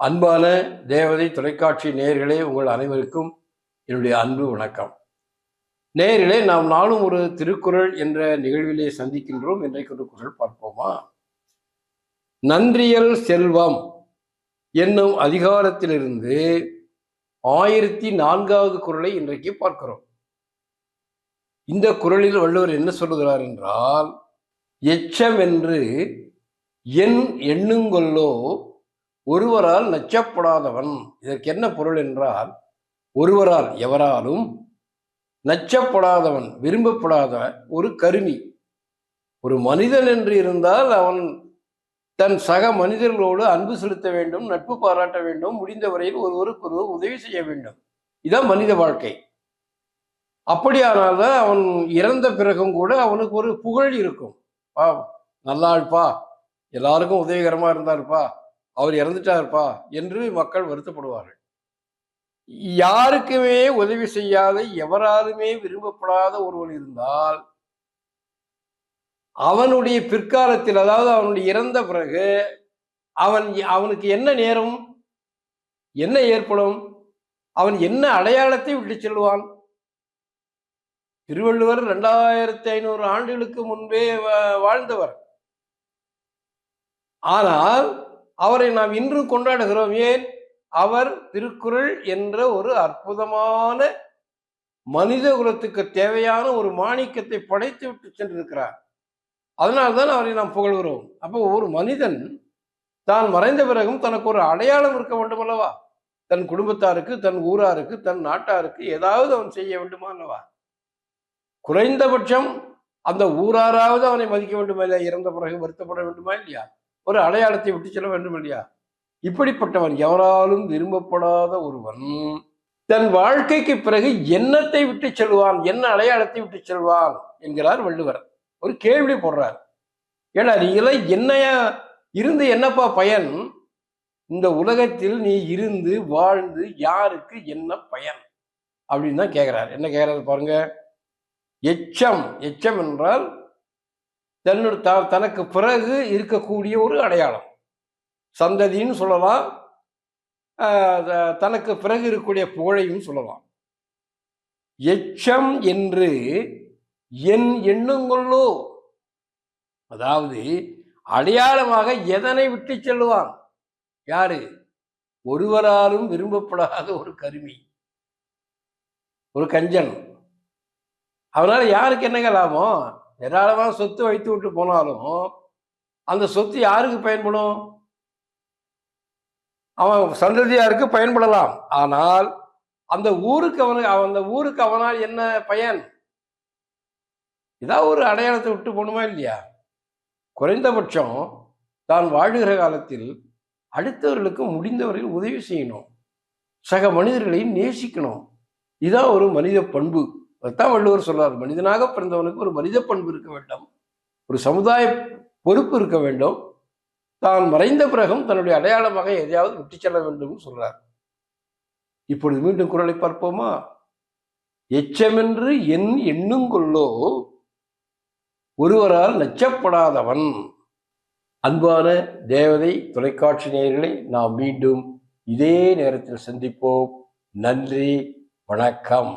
அன்பான தேவதை தொலைக்காட்சி நேயர்களே, உங்கள் அனைவருக்கும் என்னுடைய அன்பு வணக்கம். நேயர்களே, நாம் நாளும் ஒரு திருக்குறள் என்ற நிகழ்விலே சந்திக்கின்றோம். இன்றைக்கு ஒரு குறள் பார்ப்போமா? நன்றியல் செல்வம் என்னும் அதிகாரத்திலிருந்து 1004வது குறளை இன்றைக்கு பார்க்கிறோம். இந்த குறளில் வள்ளுவர் என்ன சொல்லுகிறார் என்றால், எச்சம் என்று என் எண்ணுங்கொல்லோ ஒருவரால் நச்சப்படாதவன். இதற்கு என்ன பொருள் என்றால், ஒருவரால் எவராலும் நச்சப்படாதவன், விரும்பப்படாத ஒரு கருமி. ஒரு மனிதன் என்று இருந்தால் அவன் தன் சக மனிதர்களோடு அன்பு செலுத்த வேண்டும், நட்பு பாராட்ட வேண்டும், முடிந்த வரையில் ஒருவருக்கு ஒருவர் உதவி செய்ய வேண்டும். இதான் மனித வாழ்க்கை. அப்படியானால் தான் அவன் இறந்த பிறகும் கூட அவனுக்கு ஒரு புகழ் இருக்கும். நல்லாள்பா, எல்லாருக்கும் உதவிகரமா இருந்தாருப்பா, அவர் இறந்துட்டாருப்பா என்று மக்கள் வருத்தப்படுவார்கள். யாருக்குமே உதவி செய்யாத, எவராலுமே விரும்பப்படாத ஒருவன் இருந்தால் அவனுடைய பிற்காலத்தில், அதாவது அவனுடைய இறந்த பிறகு அவனுக்கு என்ன நேரம், என்ன ஏற்படும், அவன் என்ன அடையாளத்தை விட்டு செல்வான்? திருவள்ளுவர் 2500 ஆண்டுகளுக்கு முன்பே வாழ்ந்தவர். ஆனால் அவரை நாம் இன்று கொண்டாடுகிறோம். ஏன்? அவர் திருக்குறள் என்ற ஒரு அற்புதமான மனித குலத்துக்கு தேவையான ஒரு மாணிக்கத்தை படைத்து விட்டு சென்றிருக்கிறார். அதனால்தான் அவரை நாம் புகழ்கிறோம். அப்போ ஒரு மனிதன் தான் மறைந்த பிறகும் தனக்கு ஒரு அடையாளம் இருக்க வேண்டும் அல்லவா? தன் குடும்பத்தாருக்கு, தன் ஊராருக்கு, தன் நாட்டாருக்கு ஏதாவது அவன் செய்ய வேண்டுமா அல்லவா? குறைந்தபட்சம் அந்த ஊராராவது அவனை மதிக்க வேண்டுமா இல்லையா? இறந்த பிறகு வருத்தப்பட வேண்டுமா இல்லையா? ஒரு அடையாளத்தை விட்டு செல்ல வேண்டும் இல்லையா? இப்படிப்பட்டவன், எவராலும் விரும்பப்படாத ஒருவன் தன் வாழ்க்கைக்கு பிறகு என்னத்தை விட்டு செல்வான், என்ன அடையாளத்தை விட்டு செல்வான் என்கிறார் வள்ளுவர். ஒரு கேள்வி போடுறார். ஏன்னா, நீங்களாம் என்னையா இருந்து என்னப்பா பயன்? இந்த உலகத்தில் நீ இருந்து வாழ்ந்து யாருக்கு என்ன பயன் அப்படின்னு தான் கேட்கிறார். என்ன கேட்கிறாரு பாருங்க. எச்சம், எச்சம் என்றால் தனக்கு பிறகு இருக்கக்கூடிய ஒரு அடையாளம், சந்ததின்னு சொல்லலாம், தனக்கு பிறகு இருக்கக்கூடிய புகழையும் சொல்லலாம். எச்சம் என்று என் எண்ணுங்கொள்ளோ, அதாவது அடையாளமாக எதனை விட்டு செல்லுவான்? யாரு? ஒருவராலும் விரும்பப்படாத ஒரு கருமி, ஒரு கஞ்சன். அவனால யாருக்கு என்னங்க லாபம்? ஏராளமான சொத்து வைத்து விட்டு போனாலும் அந்த சொத்து யாருக்கு பயன்படும்? அவன் சந்ததியாருக்கு பயன்படலாம். ஆனால் அந்த ஊருக்கு அவனால் என்ன பயன்? ஏதாவது ஒரு அடையாளத்தை விட்டு போகணுமா இல்லையா? குறைந்தபட்சம் தான் வாழுகிற காலத்தில் அடுத்தவர்களுக்கு முடிந்தவரையில் உதவி செய்யணும், சக மனிதர்களை நேசிக்கணும். இதான் ஒரு மனித பண்பு. அதான் வள்ளுவர் சொல்றார், மனிதனாக பிறந்தவனுக்கு ஒரு மனித பண்பு இருக்க வேண்டும், ஒரு சமுதாய பொறுப்பு இருக்க வேண்டும், தான் மறைந்த பிறகும் தன்னுடைய அடையாளமாக எதையாவது விட்டு செல்ல வேண்டும் சொல்றார். இப்பொழுது மீண்டும் குறளை பார்ப்போமா? எச்சமென்று என் எண்ணுங்கொள்ளோ ஒருவரால் நச்சப்படாதவன். அன்பான தேவதை தொலைக்காட்சி நேயர்களை, நாம் மீண்டும் இதே நேரத்தில் சந்திப்போம். நன்றி, வணக்கம்.